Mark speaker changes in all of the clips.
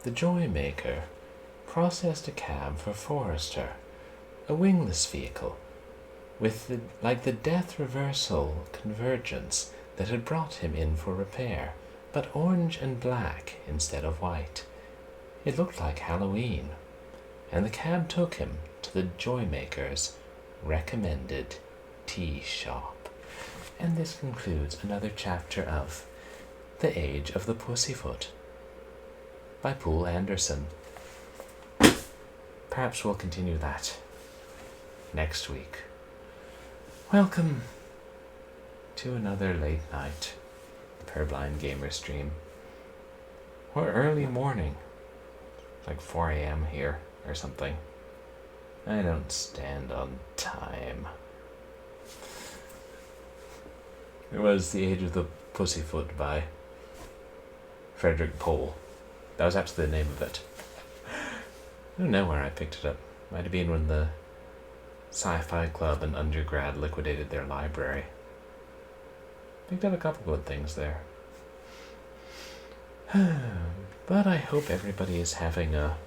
Speaker 1: the Joy Maker processed a cab for Forrester, a wingless vehicle, with the death reversal convergence that had brought him in for repair, but orange and black instead of white. It looked like Halloween, and the cab took him to the Joy Maker's recommended tea shop. And this concludes another chapter of The Age of the Pussyfoot by Poul Anderson. Perhaps we'll continue that next week. Welcome to another late night Purblind Gamer stream. Or early morning. Like 4 a.m. here or something. I don't stand on time. It was The Age of the Pussyfoot by Frederick Pohl. That was actually the name of it. I don't know where I picked it up. Might have been when the Sci-Fi Club and undergrad liquidated their library. Picked up a couple good things there. But I hope everybody is having a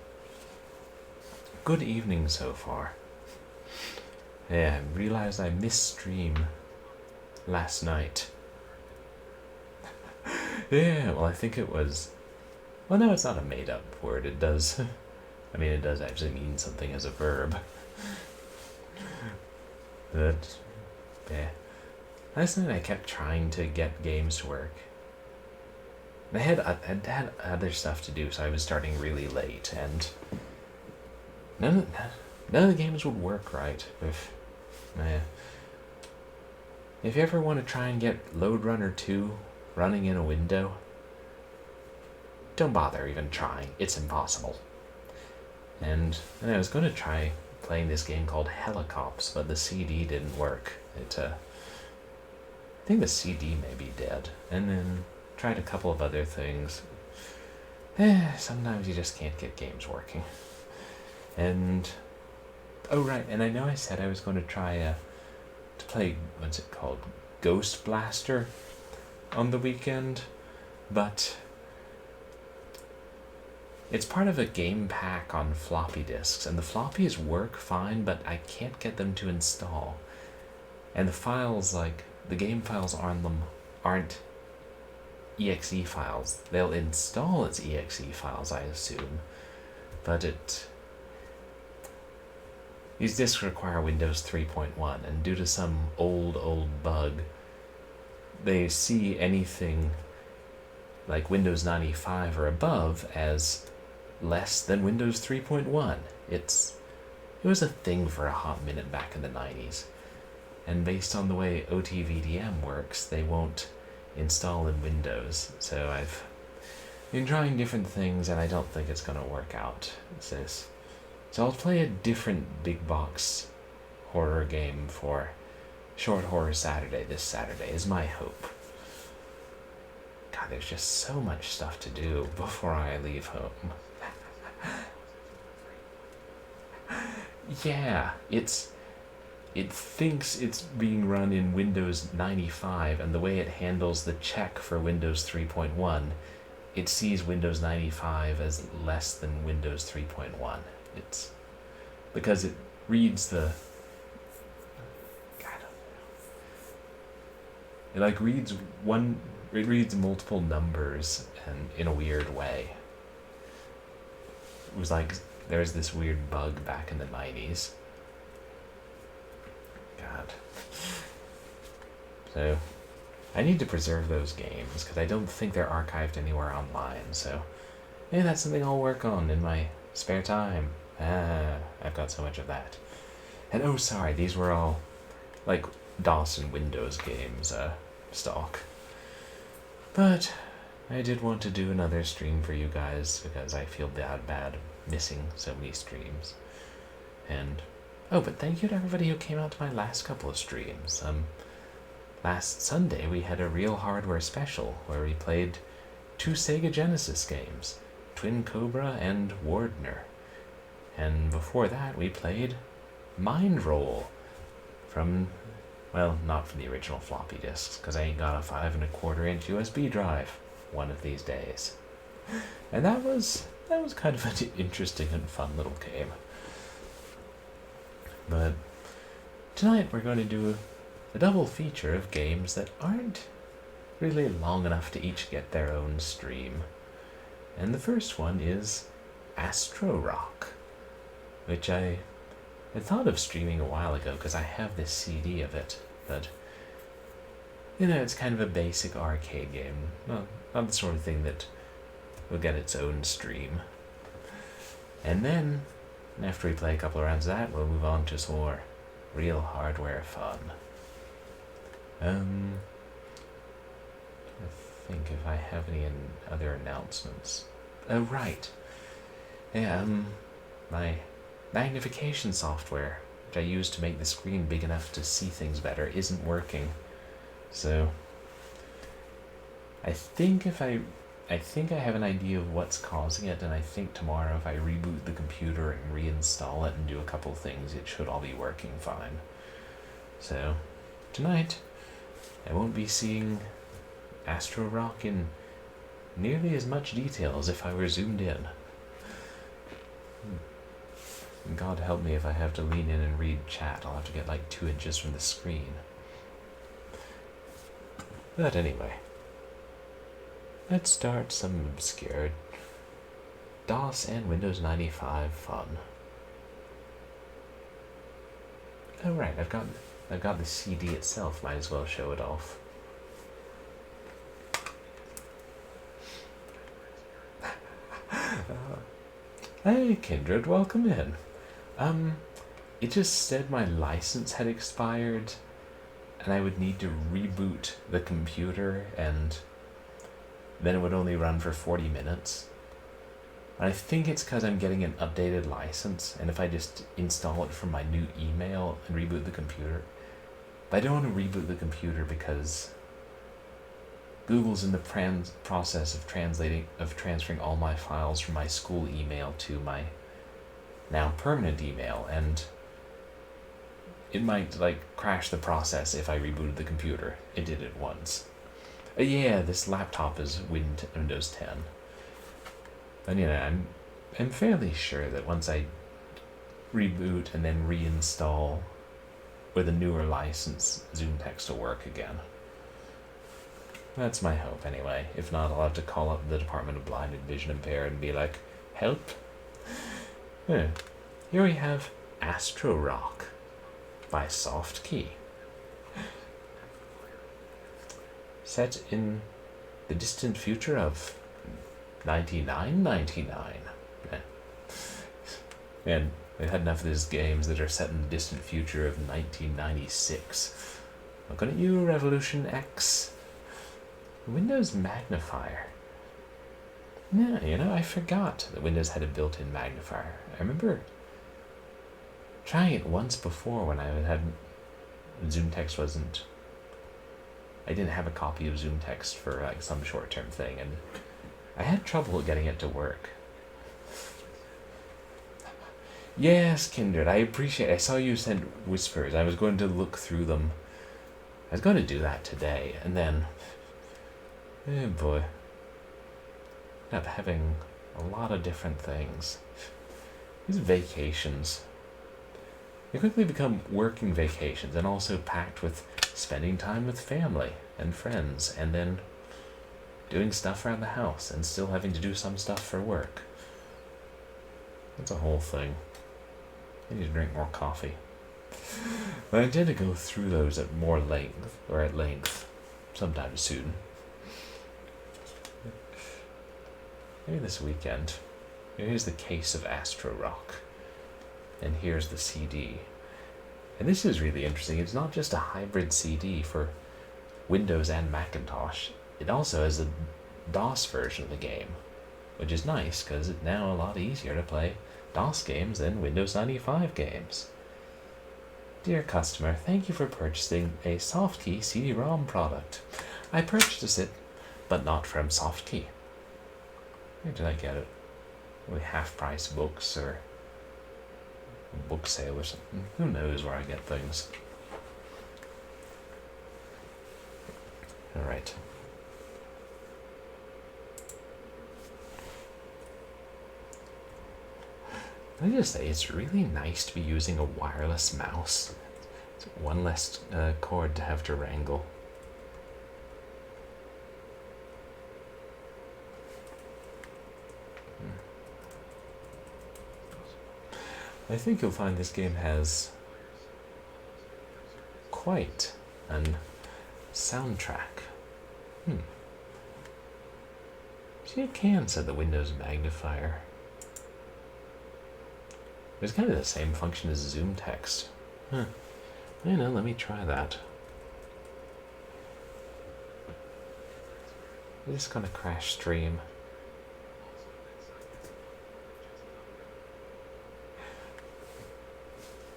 Speaker 1: good evening so far. Yeah, I realized I missed stream last night. Yeah, well, I think it was... Well, no, it's not a made-up word. It does... I mean, it does actually mean something as a verb. But, yeah. Last night I kept trying to get games to work. I had other stuff to do, so I was starting really late, and none of the games would work right. If you ever want to try and get Lode Runner 2 running in a window, don't bother even trying. It's impossible. And I was going to try playing this game called Helicops, but the CD didn't work. I think the CD may be dead. And then tried a couple of other things. Sometimes you just can't get games working. And oh right, and I know I said I was going to try to play, what's it called, Ghost Blaster on the weekend, but it's part of a game pack on floppy disks, and the floppies work fine, but I can't get them to install. And the files, like the game files on them, aren't exe files. They'll install as exe files, I assume, but these disks require Windows 3.1, and due to some old bug, they see anything like Windows 95 or above as less than Windows 3.1. It was a thing for a hot minute back in the 90s, and based on the way OTVDM works, they won't install in Windows. So I've been trying different things, and I don't think it's going to work out. So I'll play a different big box horror game for Short Horror Saturday this Saturday, is my hope. God, there's just so much stuff to do before I leave home. Yeah, it thinks it's being run in Windows 95, and the way it handles the check for Windows 3.1, it sees Windows 95 as less than Windows 3.1. It's because it reads the... I don't know. It reads multiple numbers and in a weird way. It was like there's this weird bug back in the 90s. God. So, I need to preserve those games, because I don't think they're archived anywhere online, so maybe that's something I'll work on in my spare time. I've got so much of that. And oh, sorry, these were all, like, DOS and Windows games, stock. But I did want to do another stream for you guys, because I feel bad missing so many streams. And oh, but thank you to everybody who came out to my last couple of streams. Last Sunday we had a Real Hardware special where we played 2 Sega Genesis games, Twin Cobra and Wardner. And before that we played Mind Roll from, well, not from the original floppy disks, because I ain't got a 5 1/4 inch USB drive one of these days. And that was that was kind of an interesting and fun little game. But tonight we're going to do a double feature of games that aren't really long enough to each get their own stream. And the first one is AstroRock, which I had thought of streaming a while ago because I have this CD of it, but you know, it's kind of a basic arcade game. Well, not the sort of thing that will get its own stream. And then, after we play a couple of rounds of that, we'll move on to some more real hardware fun. I think if I have any other announcements. Oh, right. Yeah, my magnification software, which I use to make the screen big enough to see things better, isn't working. So, I think I have an idea of what's causing it, and I think tomorrow if I reboot the computer and reinstall it and do a couple things, it should all be working fine. So, tonight, I won't be seeing AstroRock in nearly as much detail as if I were zoomed in. God help me if I have to lean in and read chat. I'll have to get like 2 inches from the screen. But anyway, let's start some obscure DOS and Windows 95 fun. Oh right, I've got the CD itself. Might as well show it off. Hey Kindred, welcome in. It just said my license had expired and I would need to reboot the computer and then it would only run for 40 minutes. And I think it's because I'm getting an updated license, and if I just install it from my new email and reboot the computer. But I don't want to reboot the computer because Google's in the process of transferring all my files from my school email to my now permanent email, and it might like crash the process if I rebooted the computer. It did it once. Yeah, this laptop is Windows 10. And you know, I'm fairly sure that once I reboot and then reinstall with a newer license, ZoomText will work again. That's my hope anyway. If not, I'll have to call up the Department of Blind and Vision Impaired and be like, help. Yeah. Here we have AstroRock by Softkey. Set in the distant future of 9999. And we've had enough of these games that are set in the distant future of 1996. Looking at you, Revolution X. Windows Magnifier. Yeah, you know, I forgot that Windows had a built-in magnifier. I remember trying it once before when I had ZoomText wasn't. I didn't have a copy of ZoomText for like some short-term thing, and I had trouble getting it to work. Yes, Kindred, I appreciate it. I saw you send whispers. I was going to look through them. I was going to do that today, and then, oh boy, ended up having a lot of different things. These vacations, they quickly become working vacations, and also packed with spending time with family and friends, and then doing stuff around the house, and still having to do some stuff for work. That's a whole thing. I need to drink more coffee. But I intend to go through those at length, sometime soon. Maybe this weekend. Here's the case of AstroRock. And here's the CD. And this is really interesting. It's not just a hybrid CD for Windows and Macintosh. It also has a DOS version of the game, which is nice because it's now a lot easier to play DOS games than Windows 95 games. Dear customer, thank you for purchasing a Softkey CD-ROM product. I purchased it, but not from Softkey. Where did I get it? With half-price books or a book sale or something. Who knows where I get things. Alright. Let me just say, it's really nice to be using a wireless mouse. It's one less cord to have to wrangle. I think you'll find this game has quite an soundtrack. See, it can set the Windows magnifier. It's kind of the same function as zoom text. I know, let me try that. I'm just gonna crash stream.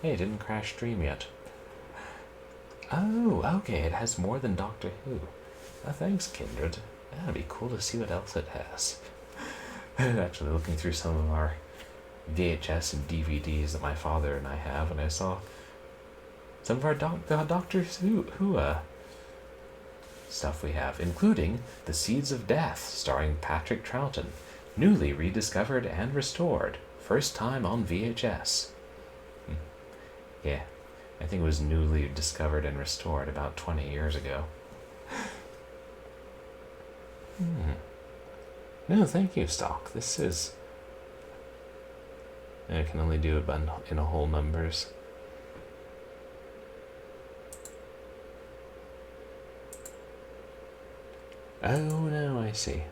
Speaker 1: Hey, it didn't crash stream yet. Oh, okay, it has more than Doctor Who. Oh, thanks, Kindred. That'd be cool to see what else it has. Actually, looking through some of our VHS and DVDs that my father and I have, and I saw some of our Doctor Who stuff we have, including The Seeds of Death, starring Patrick Troughton, newly rediscovered and restored, first time on VHS. Yeah, I think it was newly discovered and restored about 20 years ago. No, thank you, Stock. This is... I can only do it in whole numbers. Oh, no, I see.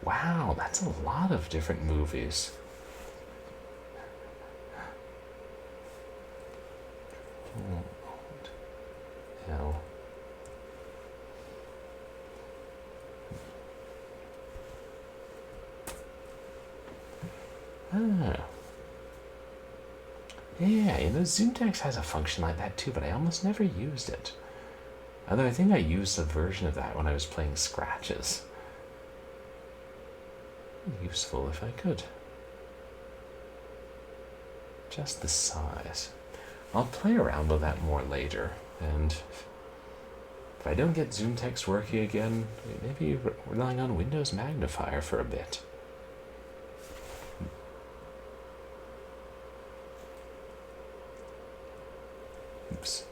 Speaker 1: Wow, that's a lot of different movies. Hell. Yeah, ZoomText has a function like that too, but I almost never used it. Although I think I used a version of that when I was playing Scratches. Useful if I could. Just the size. I'll play around with that more later, and if I don't get ZoomText working again, maybe relying on Windows Magnifier for a bit. Oops.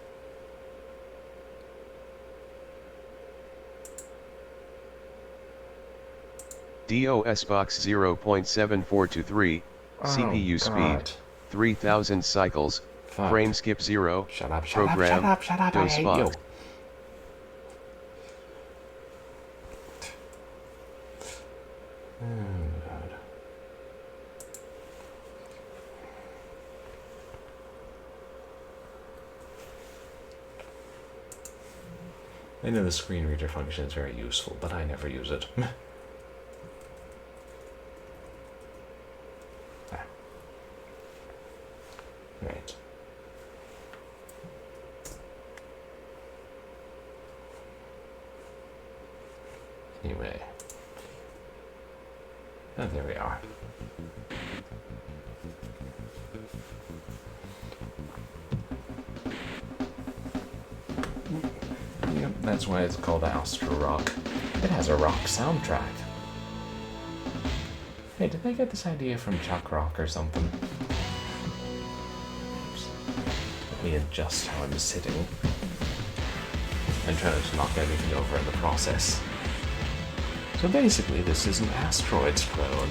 Speaker 2: DOS box 0.7423, CPU speed, 3000 cycles, frame skip 0,
Speaker 1: Shut up,
Speaker 2: program,
Speaker 1: I hate you.
Speaker 2: box.
Speaker 1: God. I know the screen reader function is very useful, but I never use it. Right. Anyway. Oh, there we are. Yep, that's why it's called AstroRock. It has a rock soundtrack. Hey, did they get this idea from Chuck Rock or something? Let me adjust how I'm sitting. I'm trying to knock everything over in the process. So basically, this is an Asteroids clone.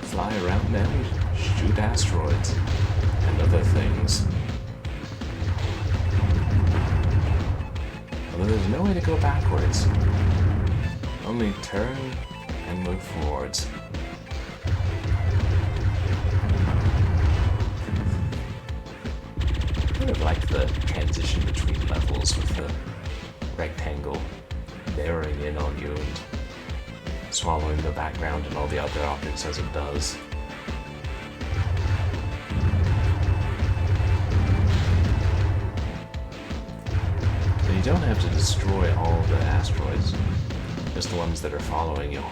Speaker 1: Fly around and shoot asteroids and other things. Although there's no way to go backwards. Only turn and move forwards. Kind of like the transition between levels with the rectangle narrowing in on you and swallowing the background and all the other objects as it does. don't have to destroy all the asteroids, just the ones that are following you.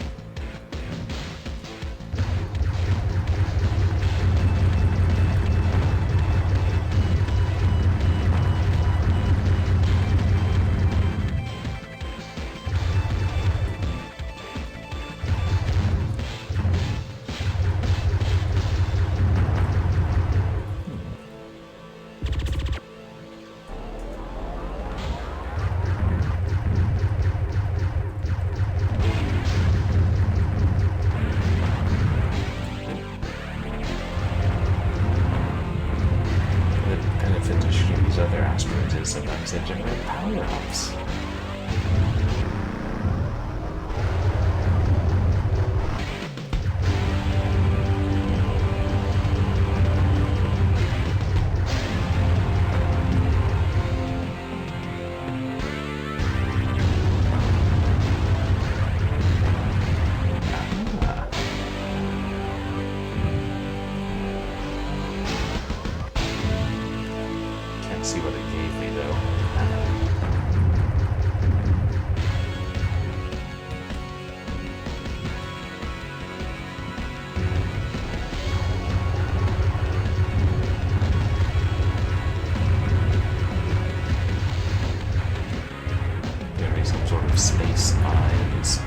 Speaker 1: Other asteroids is sometimes they generate power-ups. See what it gave me though. There is some sort of space mines.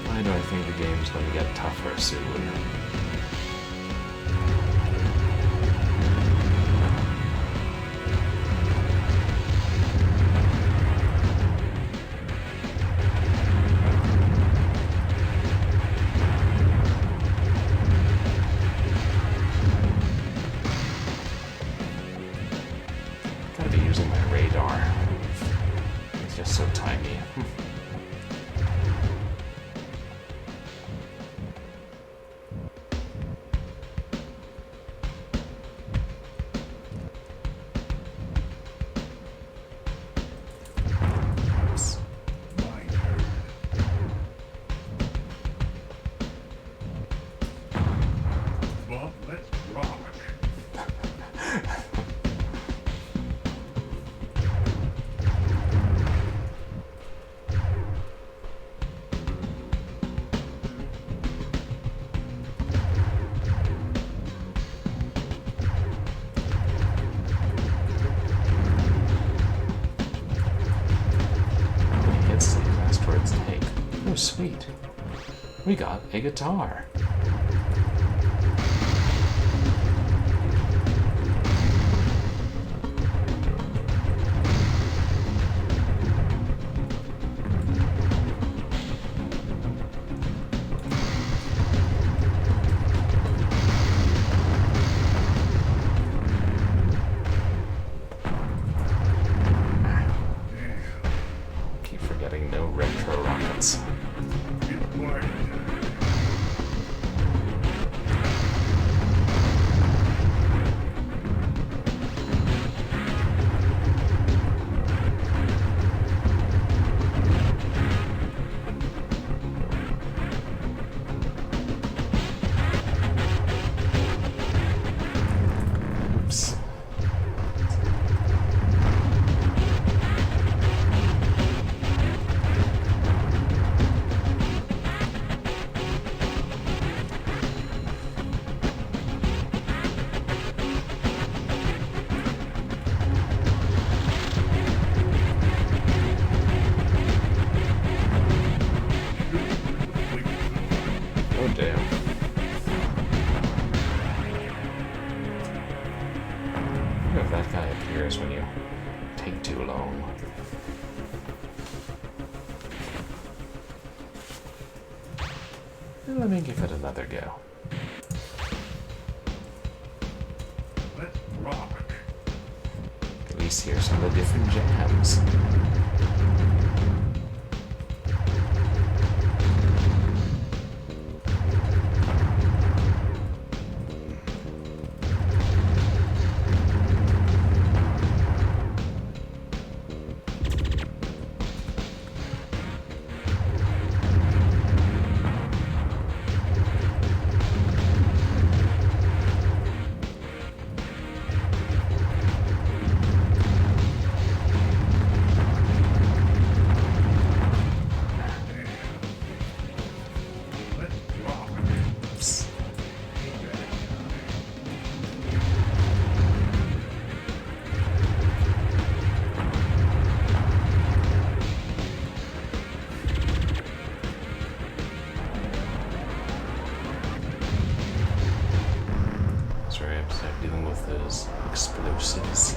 Speaker 1: Why do I think the game's going to get tougher soon? Gotta be using my radar. It's just so tiny.
Speaker 3: Let's rock.
Speaker 1: Hits these asteroids take. Oh, sweet. We got a guitar. No retro rockets. Oops. Oh damn. I wonder if that guy appears when you take too long. Let me give it another go. Let's rock. At least nice here, some of the different jams. Dealing with those explosives.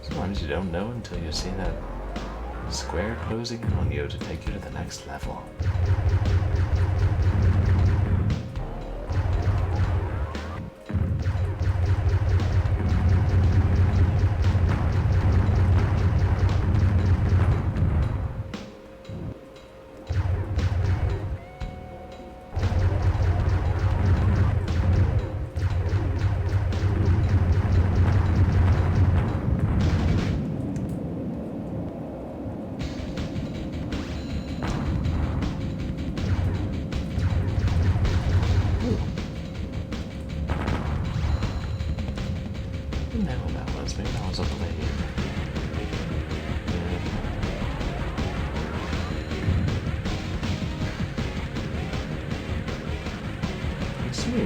Speaker 1: Sometimes you don't know until you see that square closing in on you to take you to the next level.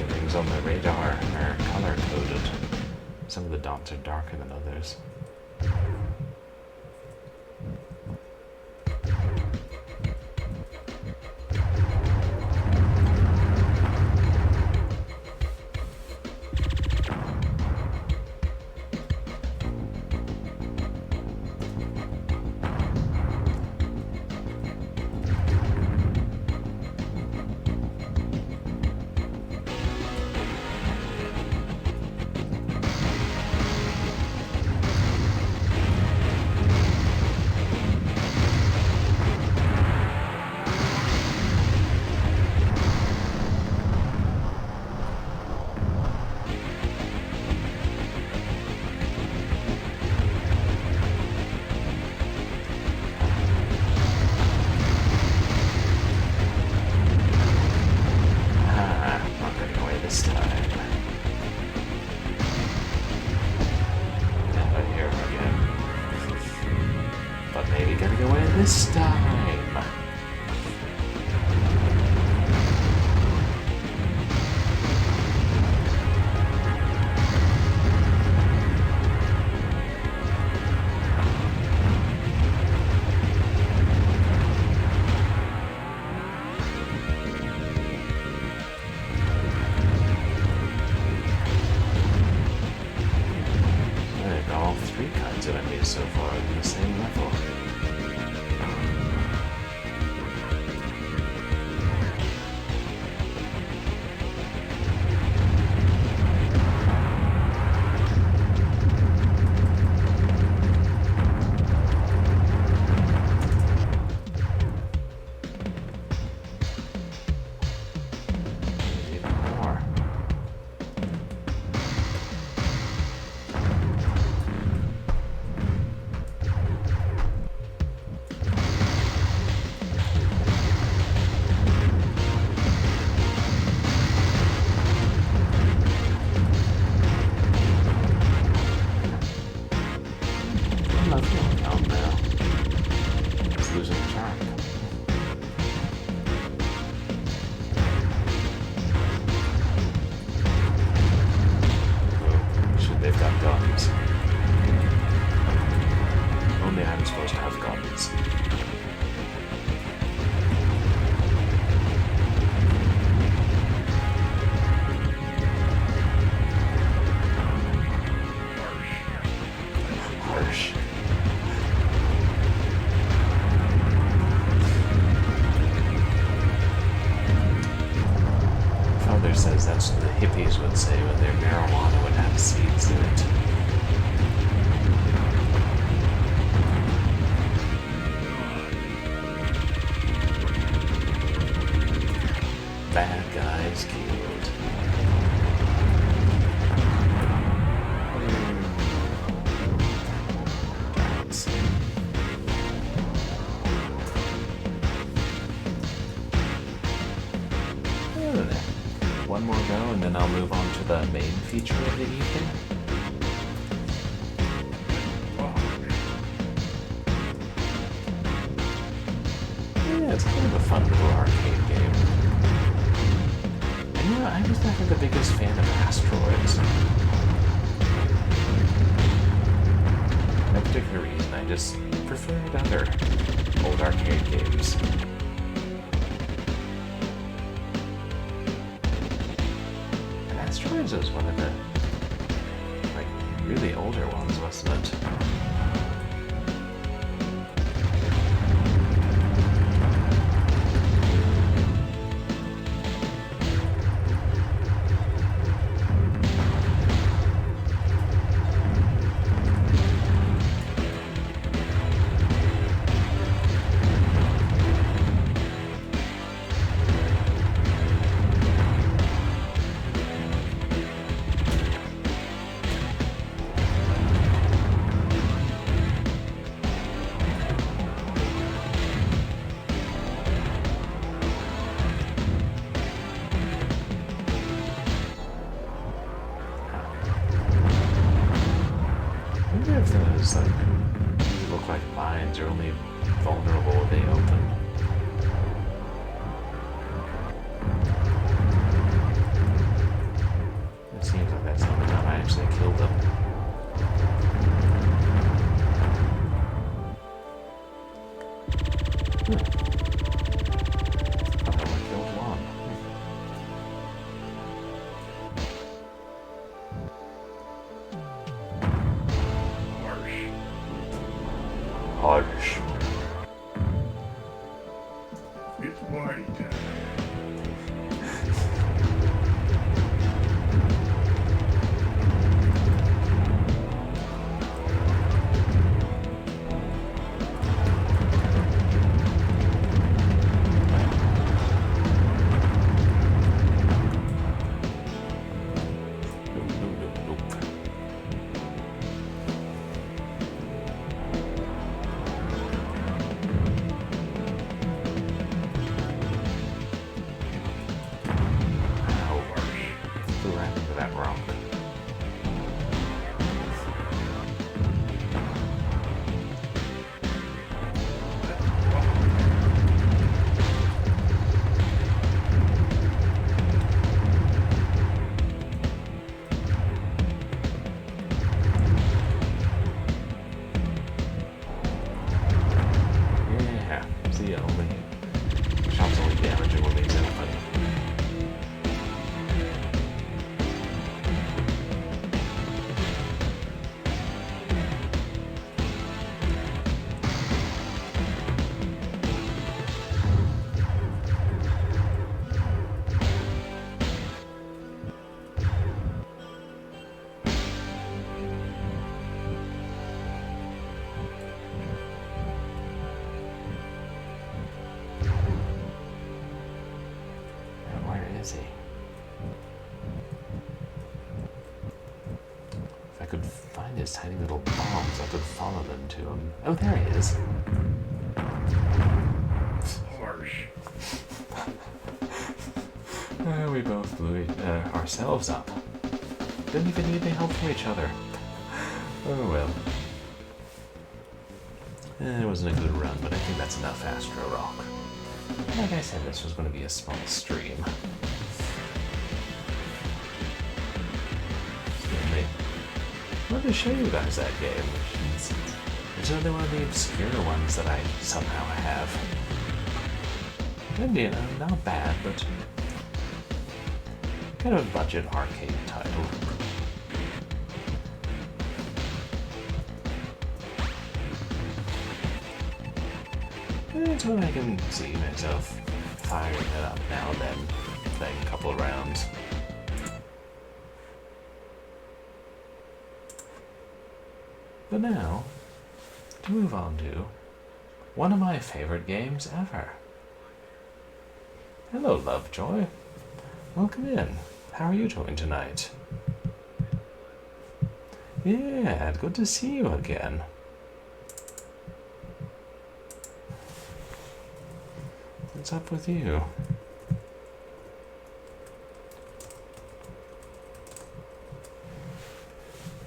Speaker 1: Things on the radar are color coded. Some of the dots are darker than others. This time. I've got all three kinds of enemies so far in the same level. mother says that's what the hippies would say when their marijuana would have seeds in it. Bad guys killed. Guys. One more go, and then I'll move on to the main feature of the evening. Yeah, it's kind of a fun little arcade game. And you know, I was never the biggest fan of Asteroids. No particular reason, I just preferred other old arcade games. Asteroids was one of the, like, really older ones, wasn't it? Those like look like mines are only vulnerable when they open. It seems like that's the only time I actually killed them. I only killed one. Harsh.
Speaker 3: It's party time.
Speaker 1: Is he? If I could find his tiny little bombs, I could follow them to him. Oh, there he is.
Speaker 3: Harsh.
Speaker 1: We both blew ourselves up. Didn't even need any help from each other. Oh well. It wasn't a good run, but I think that's enough AstroRock. Like I said, this was going to be a small stream. I wanted to show you guys that game. It's another one of the obscure ones that I somehow have. And, you know, not bad, but kind of a budget arcade title. It's one I can see myself firing it up now and then. thing a couple of rounds. But now, to move on to one of my favorite games ever. Hello, Lovejoy. Welcome in. How are you doing tonight? Yeah, good to see you again. What's up with you?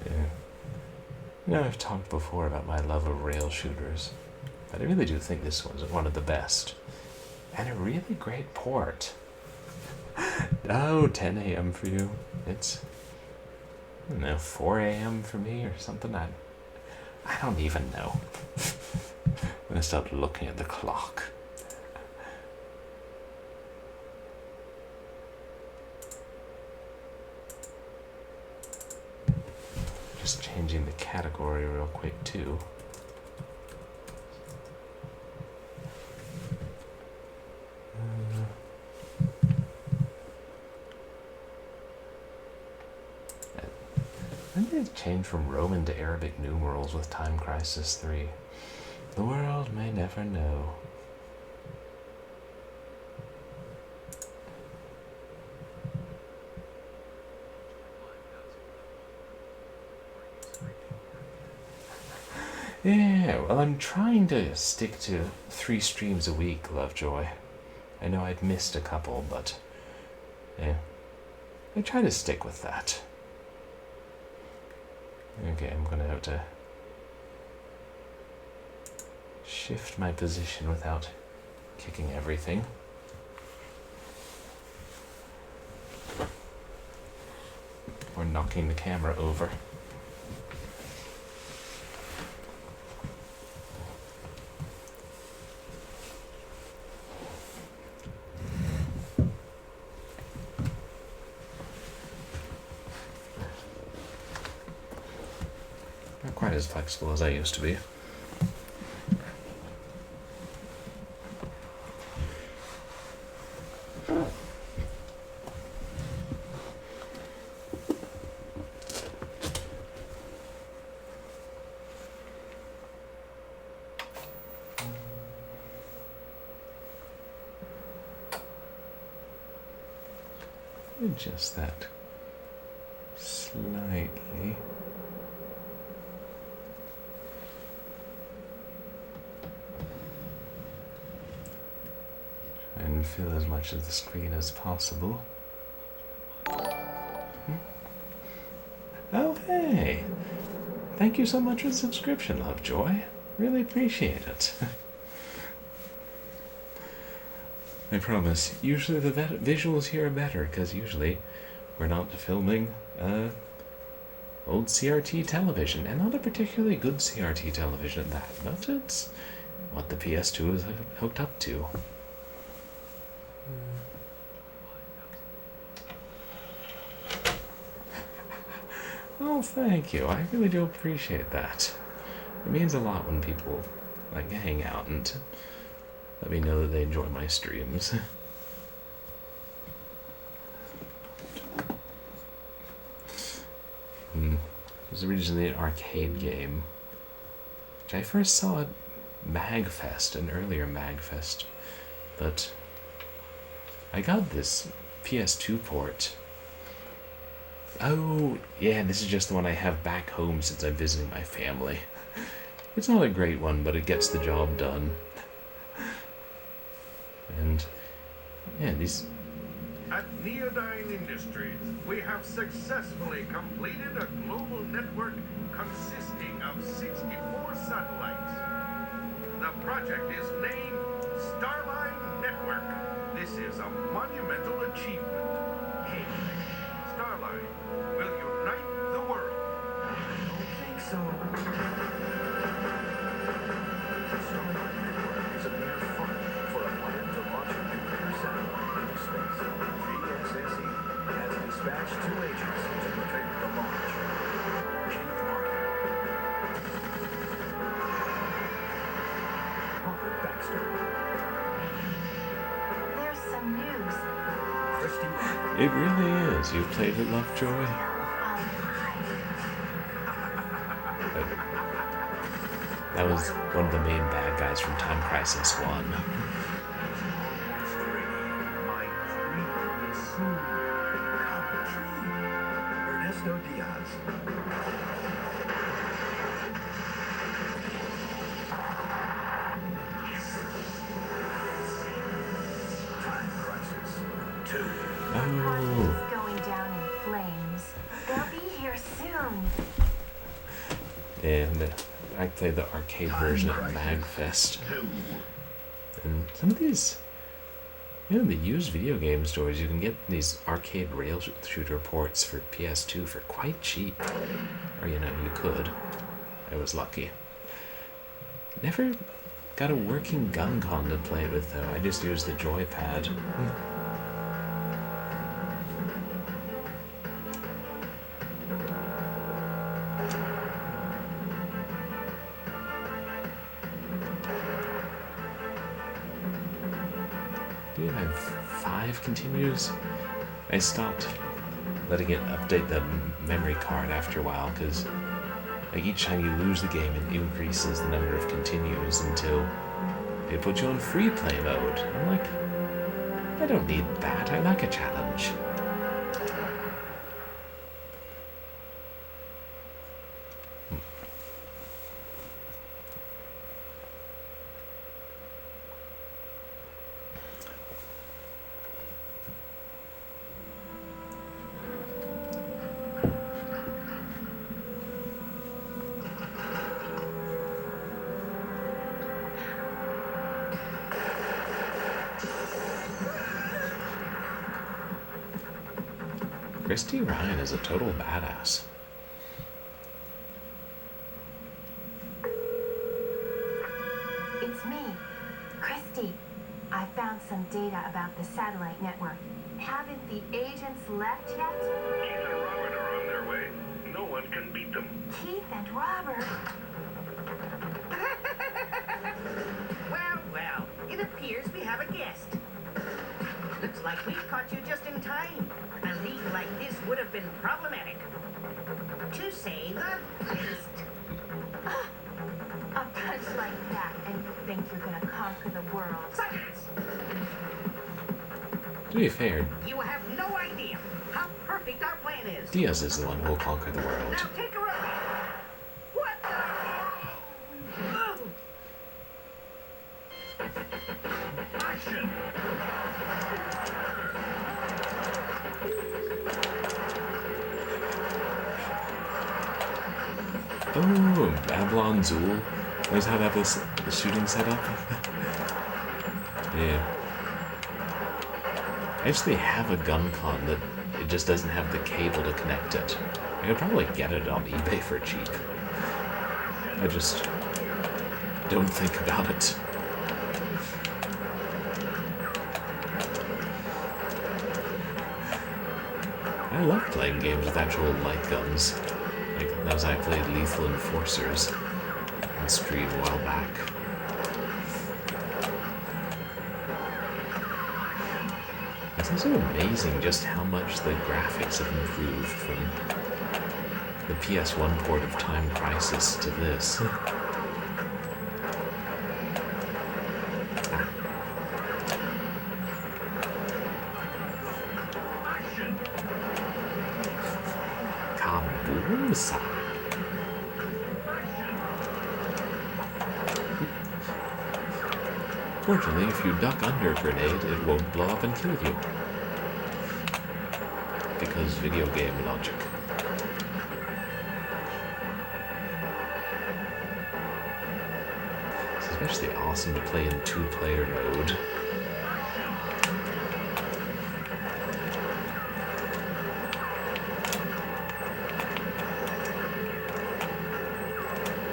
Speaker 1: Yeah. You know, I've talked before about my love of rail shooters, but I really do think this one's one of the best. And a really great port. Oh, 10 a.m. for you. It's, I don't know, 4 a.m. for me or something. I don't even know. I'm gonna start looking at the clock. Just changing the category real quick too. When did it change from Roman to Arabic numerals with Time Crisis 3? The world may never know. Yeah, well, I'm trying to stick to 3 streams a week, Lovejoy. I know I'd missed a couple, but yeah, I try to stick with that. Okay, I'm gonna have to shift my position without kicking everything. Or knocking the camera over. Not quite as flexible as I used to be. Adjust that slightly. And fill as much of the screen as possible. Oh, hey! Thank you so much for the subscription, Lovejoy. Really appreciate it. I promise, usually the visuals here are better, because usually we're not filming old CRT television, and not a particularly good CRT television at that, but it's what the PS2 is hooked up to. Oh, thank you. I really do appreciate that. It means a lot when people like hang out and let me know that they enjoy my streams. It was originally an arcade game, which I first saw at MagFest, an earlier MagFest, but I got this PS2 port. Oh, yeah, this is just the one I have back home since I'm visiting my family. It's not a great one, but it gets the job done. And, yeah, these...
Speaker 3: At Neodyne Industries, we have successfully completed a global network consisting of 64 satellites. The project is named Starline Network. This is a monumental achievement. Hey, Starline will unite the world. I don't think so. Starline Network is a mere front for a plan to launch a nuclear satellite into space. GSSE has dispatched 2 agents to prepare the launch. Chief Marketing. Margaret Baxter.
Speaker 4: There's some news.
Speaker 3: Christy
Speaker 1: It really is. You've played it, Lovejoy? That was one of the main bad guys from Time Crisis 1.
Speaker 3: Ernesto Diaz. Time Crisis 2.
Speaker 1: Oh.
Speaker 4: Going down in flames. They'll be here soon.
Speaker 1: And I played the arcade version of Magfest. And some of these, the used video game stores, you can get these arcade rail shooter ports for PS2 for quite cheap. Or, you could. I was lucky. Never got a working gun con to play with, though. I just used the joypad. Dude, I have 5 continues. I stopped letting it update the memory card after a while, because each time you lose the game, it increases the number of continues until they put you on free play mode. I'm like, I don't need that. I like a challenge. Christy Ryan is a total badass.
Speaker 4: It's me, Christy. I found some data about the satellite network. Haven't the agents left yet?
Speaker 3: Keith and Robert are on their way. No one can beat them.
Speaker 4: Keith and Robert.
Speaker 5: Well, it appears we have a guest. Looks like we caught you just in time. A lead like this would have been problematic. To say the least.
Speaker 4: A punch like that, and you think you're gonna conquer the world.
Speaker 5: Silence!
Speaker 1: To be fair,
Speaker 5: You have no idea how perfect our plan is.
Speaker 1: Diaz is the one who will conquer the world.
Speaker 5: Now take her up. What the? Oh.
Speaker 3: Action!
Speaker 1: Oh, Babylon Zool knows how to have the shooting set up. Yeah. I actually have a gun con that it just doesn't have the cable to connect it. I could probably get it on eBay for cheap. I just don't think about it. I love playing games with actual light guns. Like, that was how I played Lethal Enforcers on stream a while back. It's also amazing just how much the graphics have improved from the PS1 port of Time Crisis to this. Kaboom-sa. Fortunately, if you duck under a grenade, it won't blow up and kill you. Because video game logic. It's especially awesome to play in 2-player mode.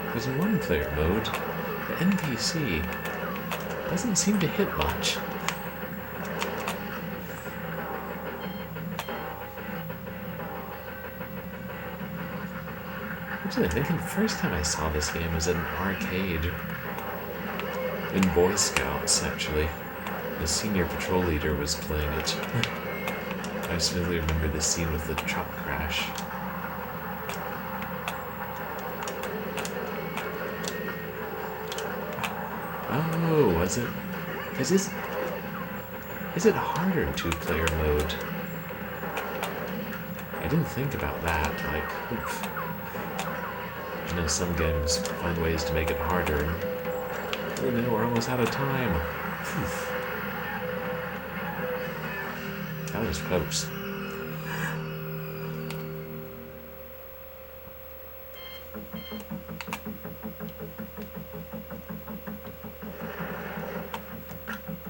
Speaker 1: Because in 1-player mode, the NPC doesn't seem to hit much. Actually, I think the first time I saw this game was at an arcade in Boy Scouts, actually. The senior patrol leader was playing it. I specifically remember the scene with the truck crash. Oh, was it? Is it harder in two-player mode? I didn't think about that. Like, oof. I know some games find ways to make it harder. Oh no, we're almost out of time. Oof. That was close.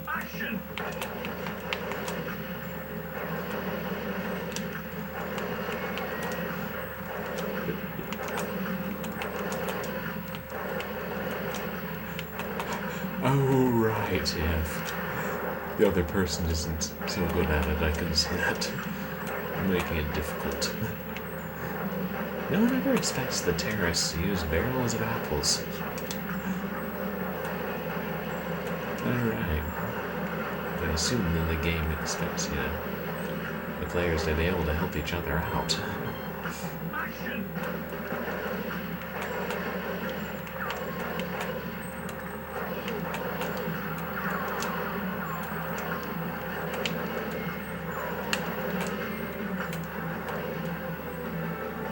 Speaker 3: Action!
Speaker 1: Oh, right, yeah. The other person isn't so good at it, I can see that. Making it difficult. No one ever expects the terrorists to use barrels of apples. Alright. I assume that the game expects, the players to be able to help each other out.
Speaker 3: Action!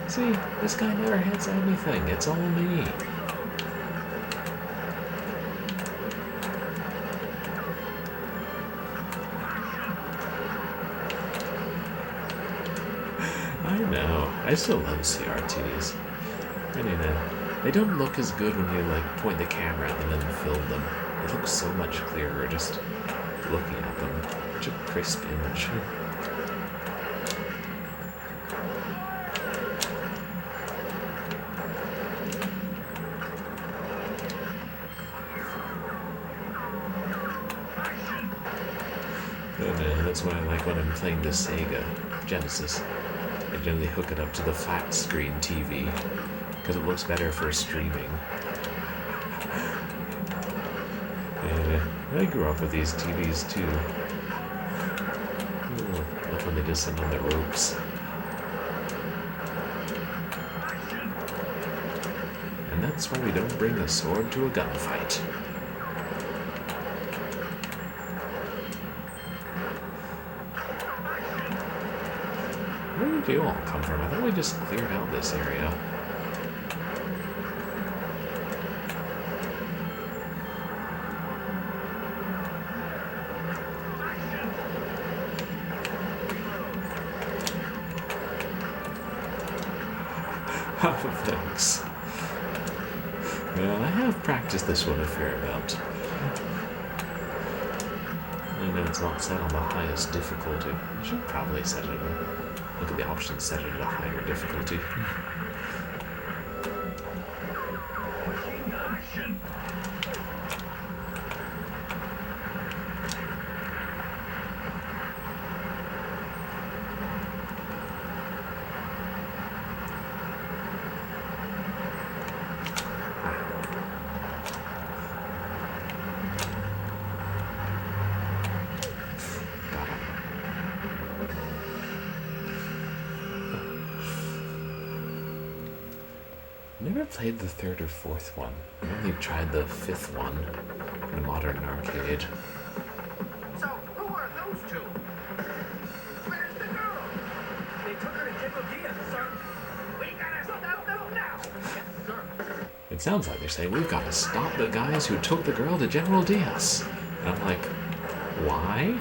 Speaker 1: See, this guy never hits anything. It's all me. I know. I still love CRTs. I mean, they don't look as good when you, point the camera at them and film them. It looks so much clearer just looking at them. Such a crisp image. That's what I like when I'm playing the Sega Genesis. I generally hook it up to the flat screen TV because it looks better for streaming. I grew up with these TVs too. That's when they just send on the ropes. And that's why we don't bring a sword to a gunfight. Where did you all come from? I thought we just cleared out this area. Thanks. Well, I have practiced this one a fair amount. I know it's not set on the highest difficulty. I should probably set it. Look at the options, set it at a higher difficulty.
Speaker 3: Action!
Speaker 1: Never played the third or fourth one. I only tried the fifth one in a modern arcade.
Speaker 3: So, who are those two? Where's the girl? They took her to General Diaz, sir. We gotta stop them now. Yes, sir.
Speaker 1: It sounds like they're saying we've got to stop the guys who took the girl to General Diaz. And I'm like, why?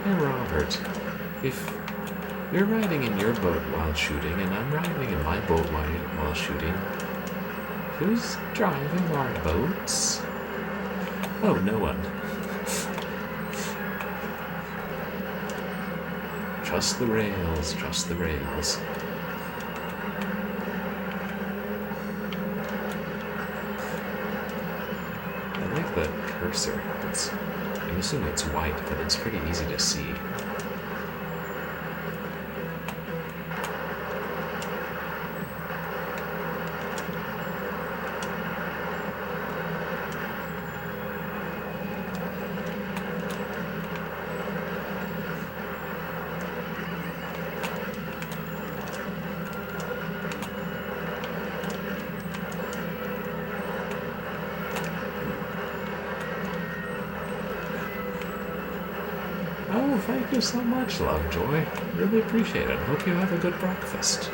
Speaker 1: Hey Robert, if you're riding in your boat while shooting and I'm riding in my boat while shooting, who's driving our boats? Oh, no one. Trust the rails, trust the rails. I like the cursor. It's I'm assuming it's white, but it's pretty easy to see. Oh, thank you so much, Lovejoy. Really appreciate it. Hope you have a good breakfast.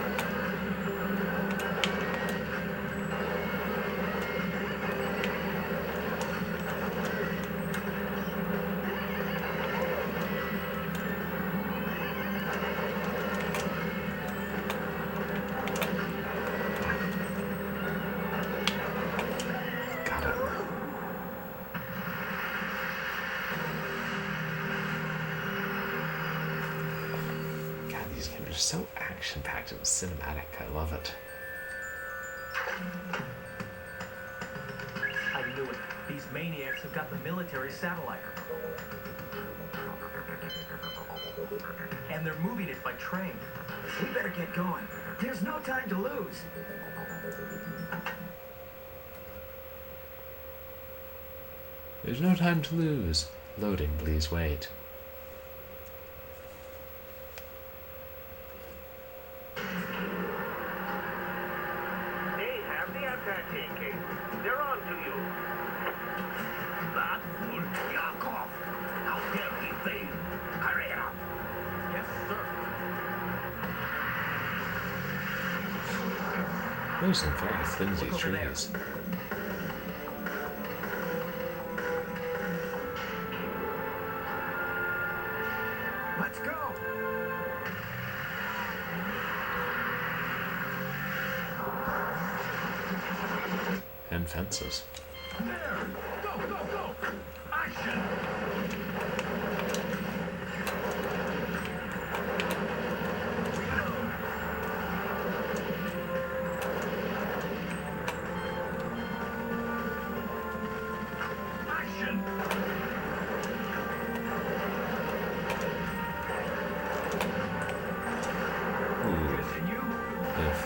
Speaker 1: Got it. These games are so action-packed and cinematic. I love it.
Speaker 6: I knew it. These maniacs have got the military satellite. And they're moving it by train. We better get going. There's no time to lose.
Speaker 1: There's no time to lose. Loading, please wait.
Speaker 3: They have the attaching case. They're on to you. That fool, Yakov. How dare he fail? Hurry it up.
Speaker 6: Yes, sir.
Speaker 1: There's some very flimsy
Speaker 6: Look over there.
Speaker 1: trees.
Speaker 6: Let's go.
Speaker 1: And fences.
Speaker 3: There. Go, go, go. Action. Action.
Speaker 1: Ooh,
Speaker 6: Continue.
Speaker 1: if.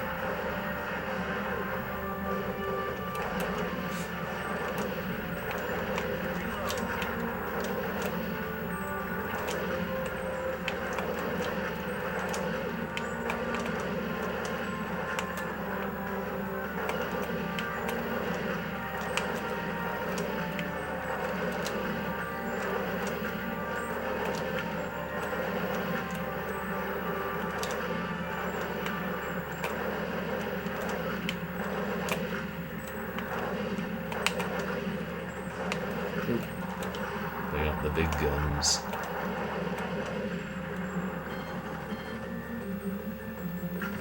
Speaker 1: They got the big guns.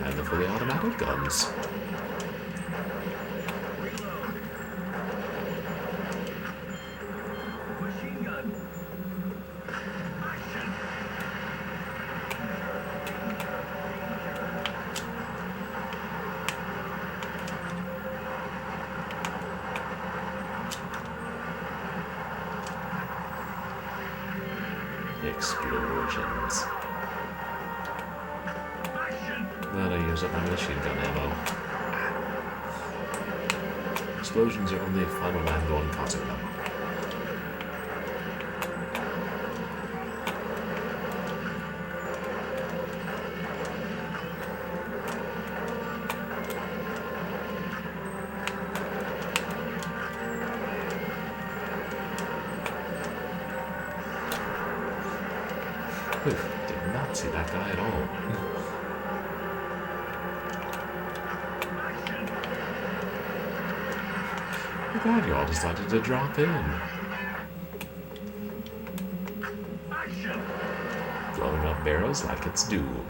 Speaker 1: And the fully automatic guns.
Speaker 6: Machine gun.
Speaker 3: Action.
Speaker 1: Explosions.
Speaker 3: Action.
Speaker 1: Glad I used up my machine gun ammo. Explosions are only fun when I'm the one causing them. Oof, did not see that guy at all. I'm glad you all decided to drop in.
Speaker 3: Action.
Speaker 1: Blowing up barrels like it's doom.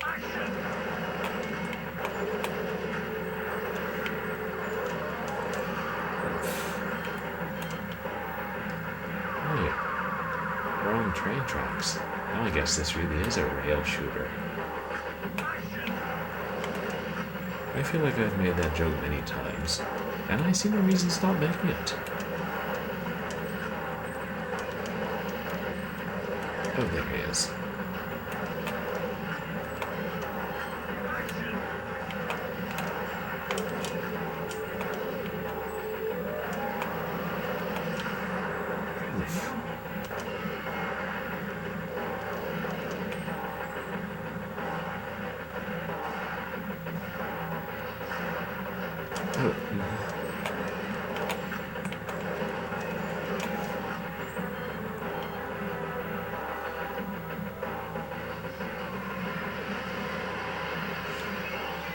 Speaker 3: Action.
Speaker 1: Hey, we're on train tracks. Now I guess this really is a rail shooter.
Speaker 3: Action.
Speaker 1: I feel like I've made that joke many times, and I see no reason to stop making it. Oh, there he is.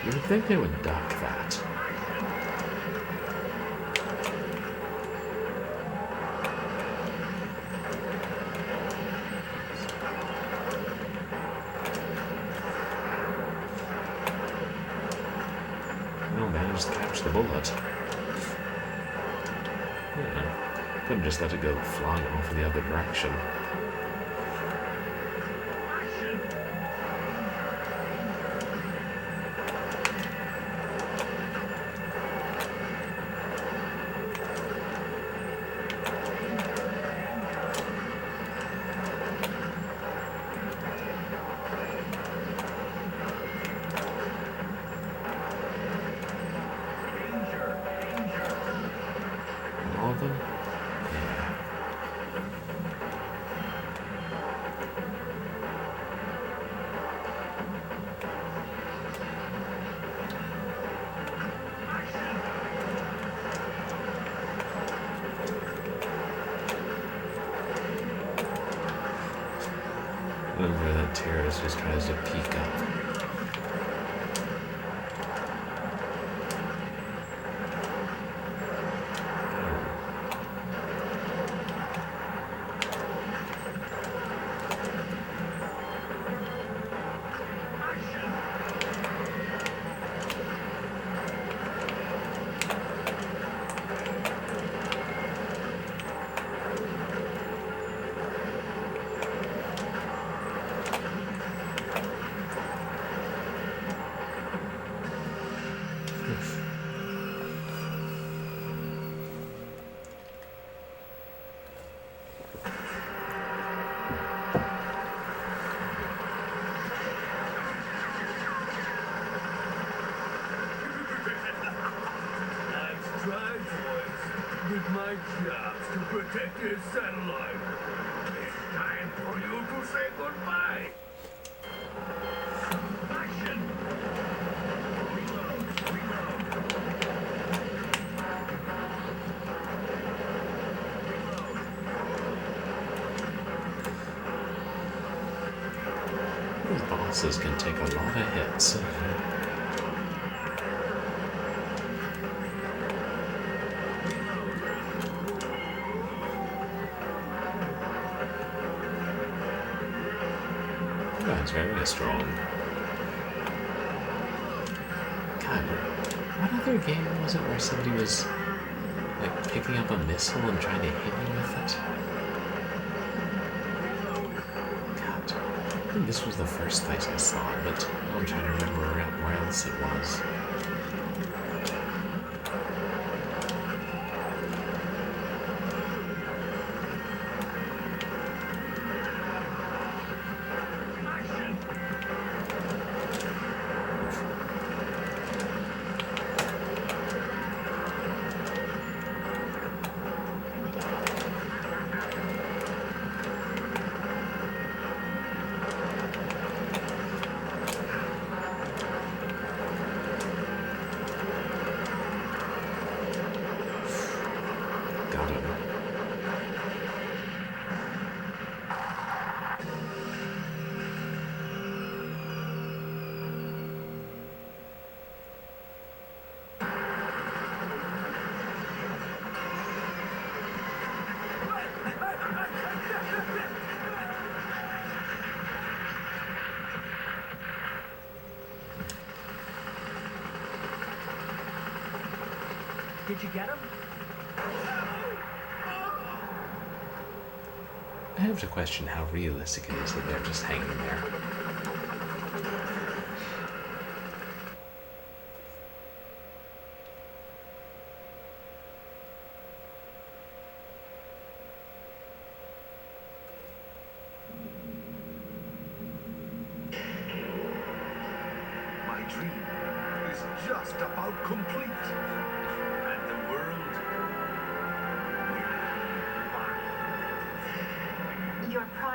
Speaker 1: You would think they would duck that. Oh, managed to catch the bullet. Yeah. Couldn't just let it go flying off in the other direction. All of them? Yeah. I love where that terrorist just tries to peek up.
Speaker 3: With my jobs to protect this satellite. It's time for you to say goodbye. Action!
Speaker 1: These bosses can take a lot of hits. That's very strong. God, what other game was it where somebody was like picking up a missile and trying to hit you with it? God, I think this was the first place I saw it, but I'm trying to remember where else it was.
Speaker 6: Did you get him?
Speaker 1: I have to question how realistic it is that they're just hanging there.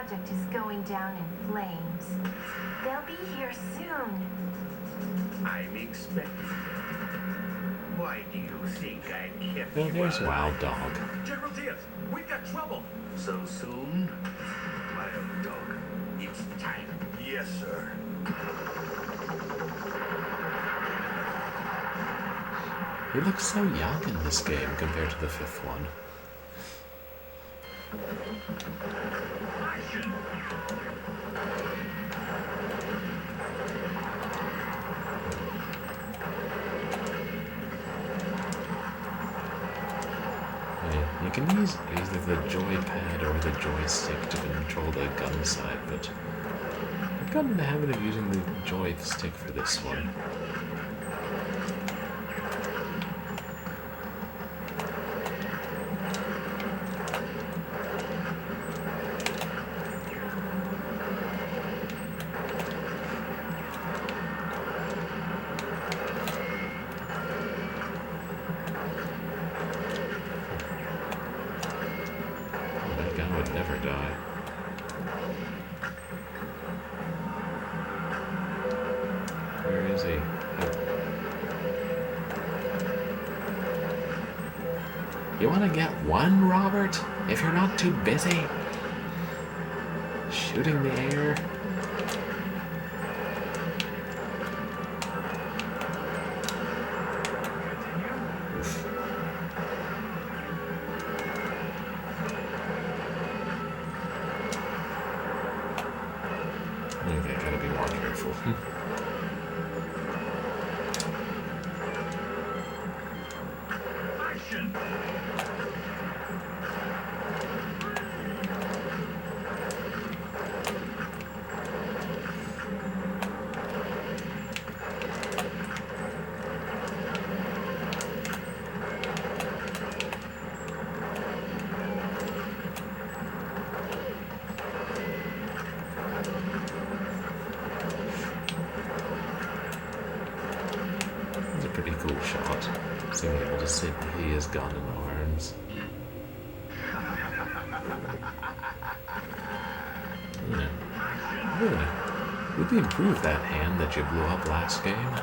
Speaker 4: project is going down in flames. They'll be here soon.
Speaker 3: I'm expecting them. Why do you think I kept
Speaker 1: Oh,
Speaker 3: you
Speaker 1: there's
Speaker 3: alive?
Speaker 1: Wild Dog.
Speaker 6: General Diaz, we've got trouble.
Speaker 3: So soon? Wild Dog, it's time. Yes, sir.
Speaker 1: He looks so young in this game compared to the 5th one.
Speaker 3: Action!
Speaker 1: You can use either the joypad or the joystick to control the gun side, but I've gotten in the habit of using the joystick for this one. That gun would never die. Where is he? You want to get one, Robert? If you're not too busy shooting the air? Oof. Okay, gotta be more careful.
Speaker 3: Action!
Speaker 1: It's a pretty cool shot. Being able to see his gun in arms. Yeah. Really improved that hand that you blew up last game.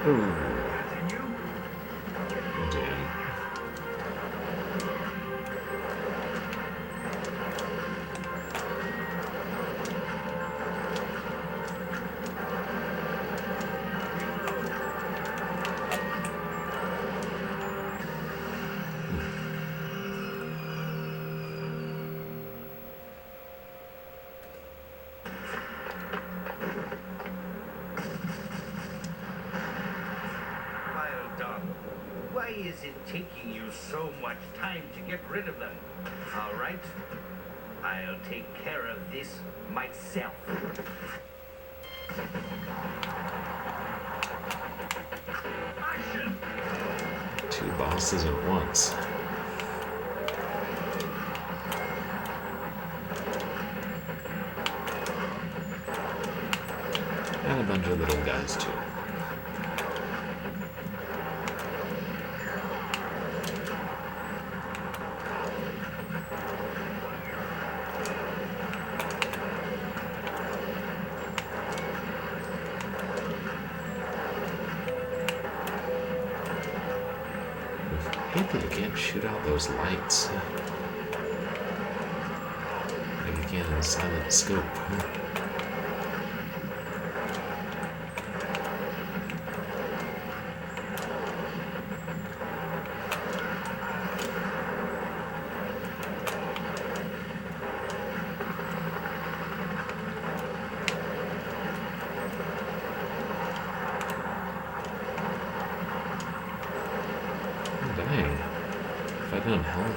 Speaker 1: Ooh. Damn.
Speaker 3: Wild Dog, why is it taking you so much time to get rid of them? All right, I'll take care of this myself. Action!
Speaker 1: Two bosses at once. And a bunch of little guys too. I hate that you can't shoot out those lights. Like you can in a silent scope.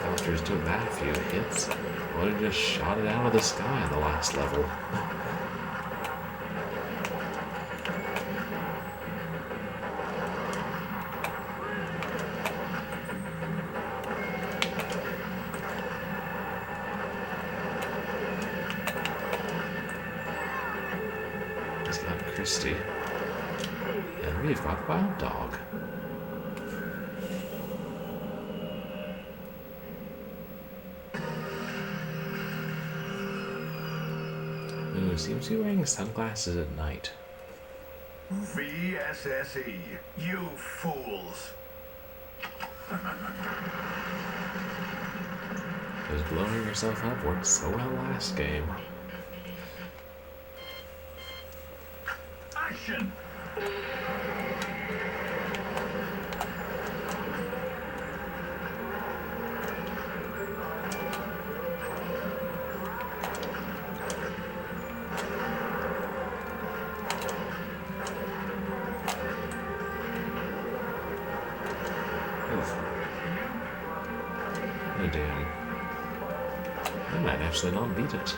Speaker 1: helicopters took that few hits. Would have just shot it out of the sky in the last level. He's got Christy. And we've got Wild Dog. Who seems to be wearing sunglasses at night.
Speaker 3: VSSE, you fools.
Speaker 1: Because blowing yourself up worked so well last game.
Speaker 3: Action!
Speaker 1: Oh damn. I might actually not beat it.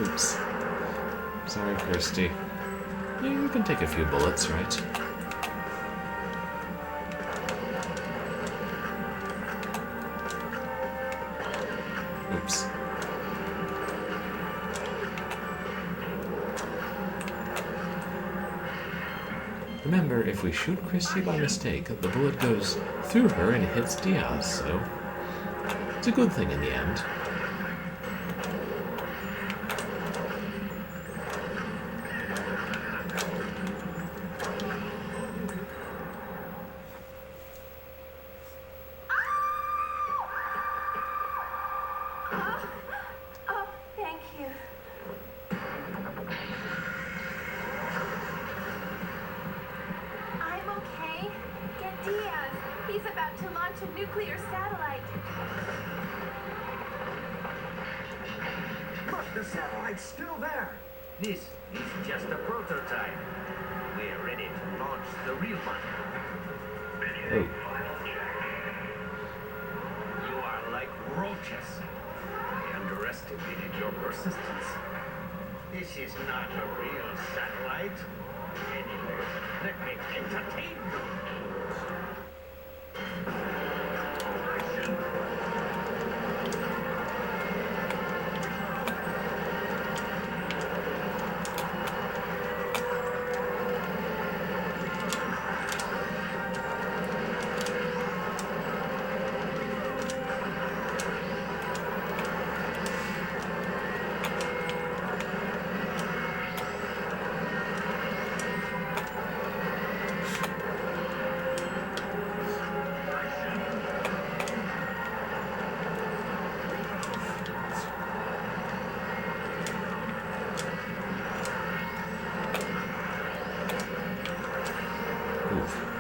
Speaker 1: Oops. Sorry, Kirsty. Yeah, you can take a few bullets, right? Oops. Remember, if we shoot Christy by mistake, the bullet goes through her and hits Diaz, so it's a good thing in the end.
Speaker 4: Oh, thank you. I'm okay. Get Diaz. He's about to launch a nuclear satellite.
Speaker 6: Look, the satellite's still there.
Speaker 5: This is just a prototype. We're ready to launch the real one.
Speaker 1: Oh,
Speaker 5: You are like roaches. I underestimated your persistence. This is not a real satellite. Anyway, let me entertain you.
Speaker 1: oof.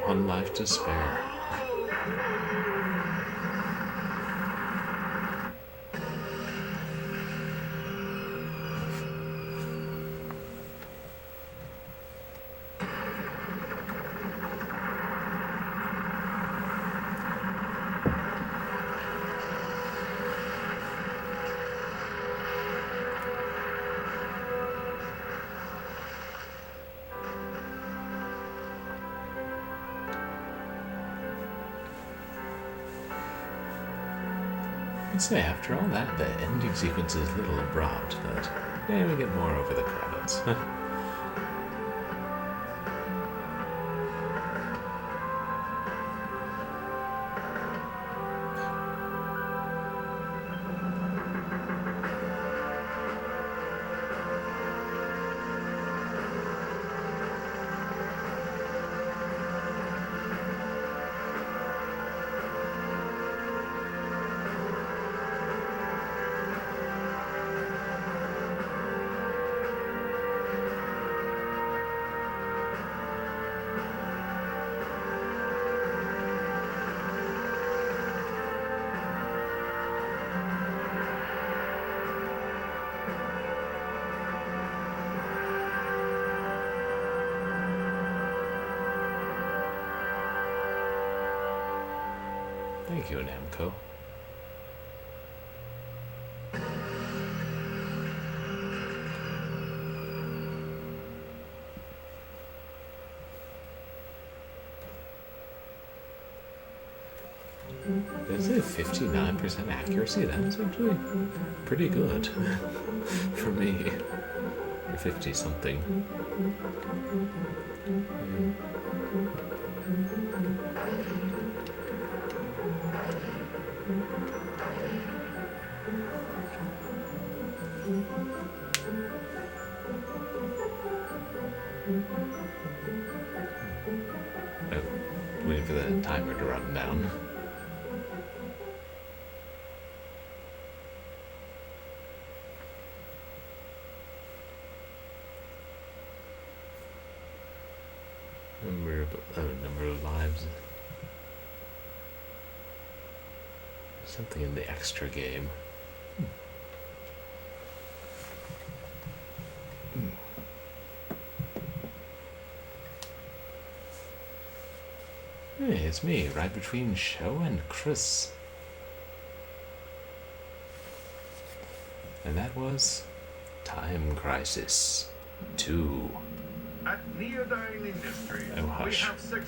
Speaker 1: One life to spare. I'd say after all that, the ending sequence is a little abrupt, but yeah, we get more over the credits. Thank you, Namco. Is it 59% accuracy? That's actually pretty good for me. Or 50 something. Oh, waiting for the timer to run down. Number of lives. Something in the extra game. Hey, it's me, right between Show and Chris. And that was Time Crisis 2.
Speaker 3: At Neodyne Industries,
Speaker 1: Oh,
Speaker 3: we
Speaker 1: hush.
Speaker 3: have six.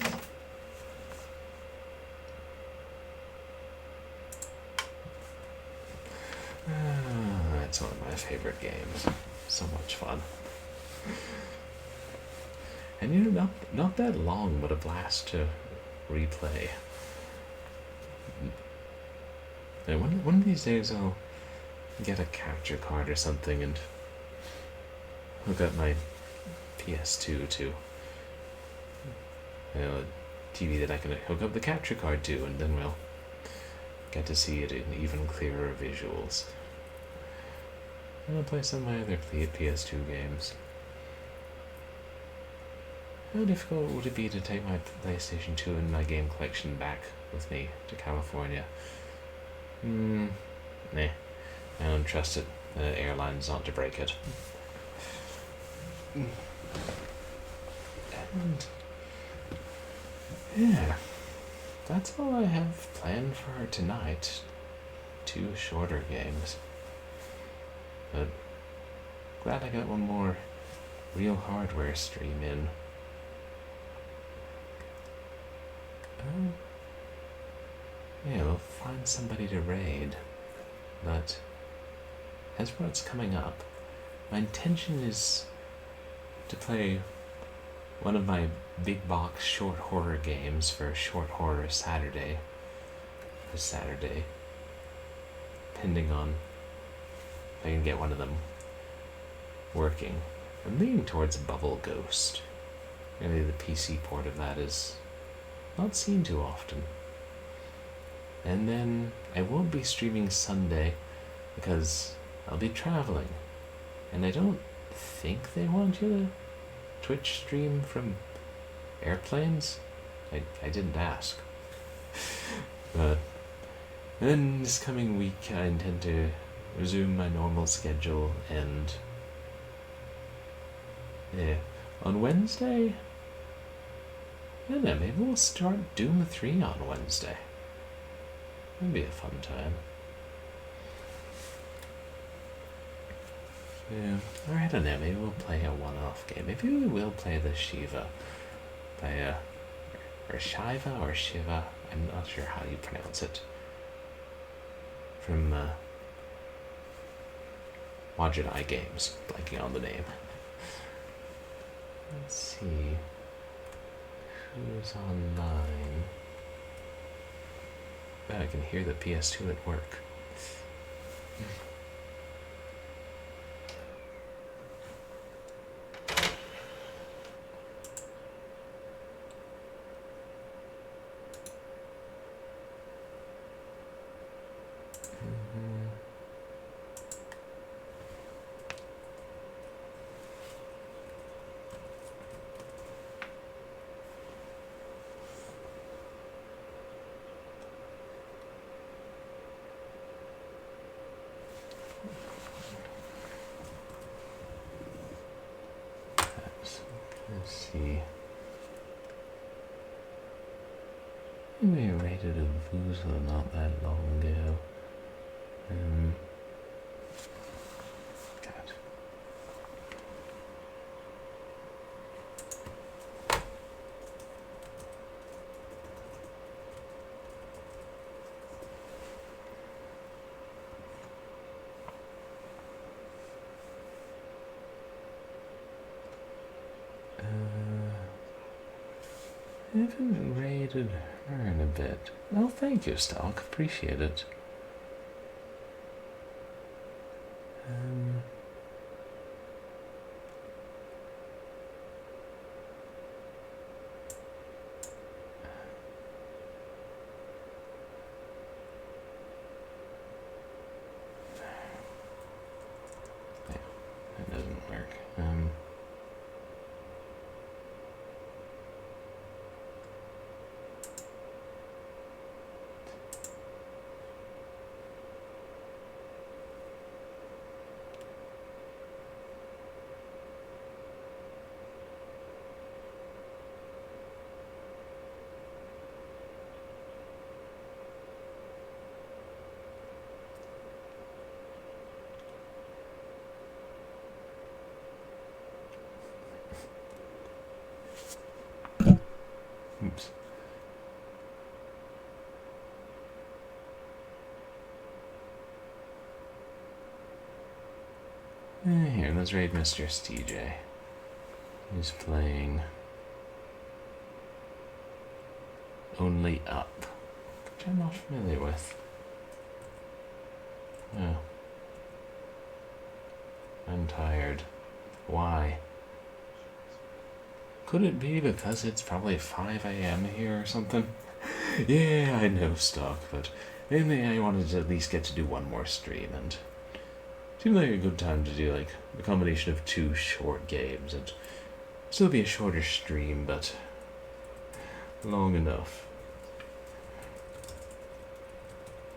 Speaker 1: That's one of my favorite games. So much fun. And you know, not that long, but a blast to replay. And one of these days I'll get a capture card or something and hook up my PS2 to a TV that I can hook up the capture card to, and then we'll get to see it in even clearer visuals. And I'll play some of my other PS2 games. How difficult would it be to take my PlayStation 2 and my game collection back with me to California? Nah. I don't trust it. The airline's not to break it. And yeah, that's all I have planned for tonight. 2 shorter games. But glad I got one more real hardware stream in. Yeah, we'll find somebody to raid. But as for what's coming up, my intention is to play one of my big box short horror games for Short Horror Saturday. This Saturday. Depending on if I can get one of them working. I'm leaning towards Bubble Ghost. Maybe the PC port of that is not seen too often. And then I won't be streaming Sunday because I'll be traveling. And I don't think they want you to Twitch stream from airplanes. I didn't ask. But then this coming week I intend to resume my normal schedule, and yeah, on Wednesday, I don't know, maybe we'll start Doom 3 on Wednesday. That'd be a fun time. Yeah, or I don't know, maybe we'll play a one-off game. Maybe we will play the Shiva by, or Shiva or Shiva, I'm not sure how you pronounce it. From, Watch Eye Games, blanking on the name. Let's see, who's online? Oh, I can hear the PS2 at work. Let's see. think we rated a Vuza not that long ago. God. I haven't rated her in a bit. Oh, thank you, Stalk. Appreciate it. Yeah, that doesn't work. Oops. Here, let's raid Mr. TJ. He's playing Only Up, which I'm not familiar with. Oh. I'm tired. Why? Could it be because it's probably 5 a.m. here or something? Yeah, I know, Stock, but mainly I wanted to at least get to do one more stream, and it seemed like a good time to do like a combination of 2 short games, and still be a shorter stream, but long enough.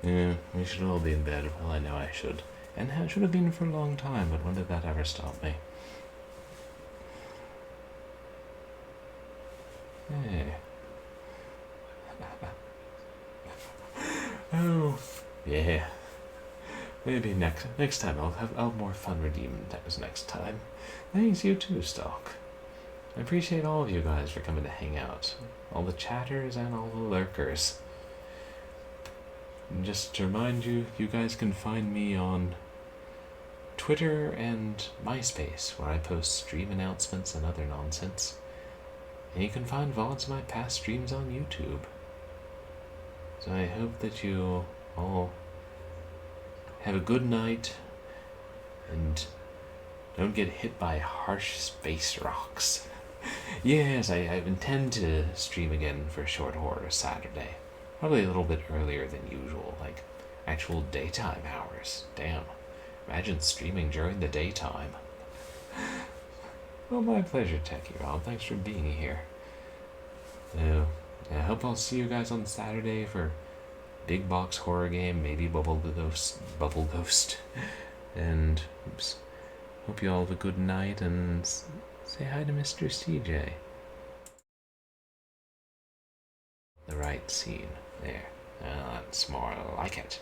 Speaker 1: Yeah, we should all be in bed. Well, I know I should. And I should have been for a long time, but when did that ever stop me? Hey. Oh, yeah. Maybe next time I'll have more fun redeeming those next time. Thanks, you too, Stalk. I appreciate all of you guys for coming to hang out. All the chatters and all the lurkers. And just to remind you, you guys can find me on Twitter and MySpace, where I post stream announcements and other nonsense. And you can find VODs of my past streams on YouTube. So I hope that you all have a good night and don't get hit by harsh space rocks. Yes, I intend to stream again for Short Horror Saturday. Probably a little bit earlier than usual, like actual daytime hours. Damn. Imagine streaming during the daytime. Well, my pleasure, Techie Rob. Thanks for being here. So, I hope I'll see you guys on Saturday for big box horror game, maybe Bubble Ghost. And, oops. Hope you all have a good night, and say hi to Mr. CJ. The right scene. There. That's more like it.